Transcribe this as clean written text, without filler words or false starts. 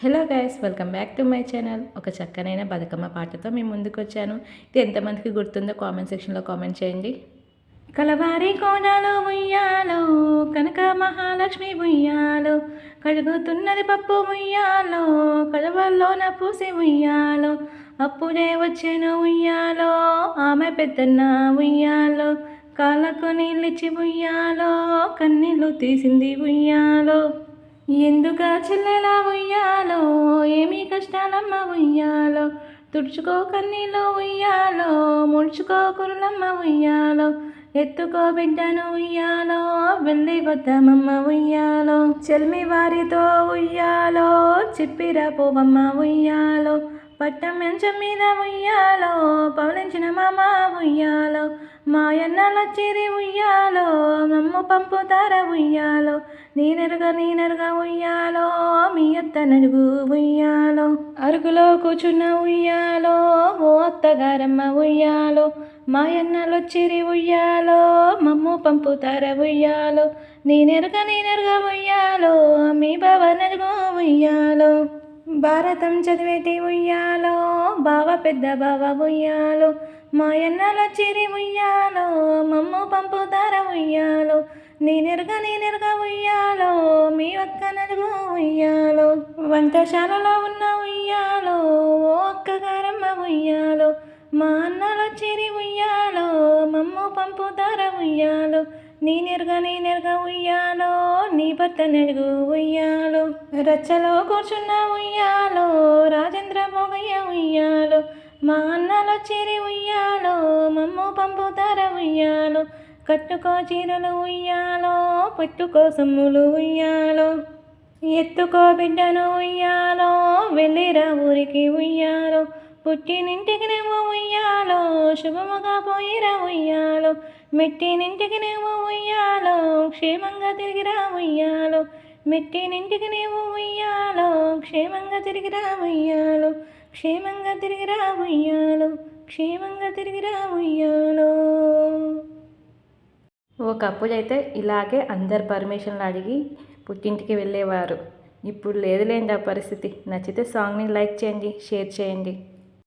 Hello guys, welcome back to my channel. ఒక చక్కనైన బతుకమ్మ పాటతో మేము ముందుకు వచ్చాను. ఇది ఎంతమందికి గుర్తుందో కామెంట్ సెక్షన్లో కామెంట్ చేయండి. కలవారి కోణాలు ఉయ్యాలో, కనక మహాలక్ష్మి ఉయ్యాలో, కడుగుతున్నది పప్పు ఉయ్యాలో, కడవల్లోన పూసి ఉయ్యాలో, అప్పుడే వచ్చాను ఉయ్యాలో, ఆమె పెద్దన్న ఉయ్యాలో, కాళ్ళకు నీళ్ళిచ్చి ఉయ్యాలో, కన్నీళ్ళు తీసింది ఉయ్యాలో. ఎందుక చెల్లెలా ఉయ్యాలో, ఏమీ కష్టాలమ్మ ఉయ్యాలో, తుడుచుకో కన్నీలో ఉయ్యాలో, ముడుచుకో కురులమ్మ ఉయ్యాలో, ఎత్తుకో బిడ్డను ఉయ్యాలో, వెళ్ళి వద్దామమ్మ ఉయ్యాలో, చెల్మి వారితో ఉయ్యాలో, చిప్పిరా పోవమ్మ ఉయ్యాలో, పట్టం మంచం మీద ఉయ్యాలో, పవలించిన మామ ఉయ్యాలో, మాయన్నలచ్చిరి ఉయ్యాలో, నమ్ము పంపుతార ఉయ్యాలో, నీనరుగా ఉయ్యాలో, మీ అత్త నడుగు ఉయ్యాలో, అరుగులో కూర్చున్న ఉయ్యాలో, ఓ అత్తగారమ్మ ఉయ్యాలో, మాయన్నలొచ్చిరి ఉయ్యాలో, మమ్ము పంపుతార ఉయ్యాలో, నీనరుగా ఉయ్యాలో, మీ బావ నడుగు ఉయ్యాలో, భారతం చదివేటి ఉయ్యాలో, బావ పెద్ద బావ ఉయ్యాలో, మాయన్నలొచ్చిరి ఉయ్యాలో, మమ్ము పంపుతార ఉయ్యాలో, నీనెరుగా ఉయ్యాలో, మీ ఒక్క నడుగు ఉయ్యాలో, వంటశాలలో ఉన్న ఉయ్యాలో, ఓ అక్కగారమ్మ ఉయ్యాలో, మా అన్నలొచ్చిరి ఉయ్యాలో, మమ్ము పంపుతార ఉయ్యాలో, నీనెరుగా ఉయ్యాలో, నీ భర్త నడుగు ఉయ్యాలో, రచ్చలో కూర్చున్న ఉయ్యాలో, రాజేంద్ర భోగయ్య ఉయ్యాలో, మా అన్నలొచ్చిరి ఉయ్యాలో, మమ్ము పంపుతార ఉయ్యాలో, కట్టుకో చీరలు ఉయ్యాలో, పెట్టుకో సొమ్ములు ఉయ్యాలో, ఎత్తుకో బిడ్డను ఉయ్యాలో, వెళ్ళిరా ఊరికి ఉయ్యాలో, పుట్టినింటికి నువ్వు ఉయ్యాలో, శుభముగా పోయిరా ఉయ్యాలో, మెట్టినింటికి నువ్వు ఉయ్యాలో, క్షేమంగా తిరిగిరా ఉయ్యాలో, మెట్టినింటికి నువ్వు ఉయ్యాలో, క్షేమంగా తిరిగిరా ఉయ్యాలో, క్షేమంగా తిరిగిరా ఉయ్యాలో, క్షేమంగా తిరిగిరా ఉయ్యాలో. ఒకప్పుడైతే ఇలాగే అందరు పర్మిషన్లు అడిగి పుట్టింటికి వెళ్ళేవారు. ఇప్పుడు లేదులేండి ఆ పరిస్థితి. నచ్చితే సాంగ్ని లైక్ చేయండి, షేర్ చేయండి.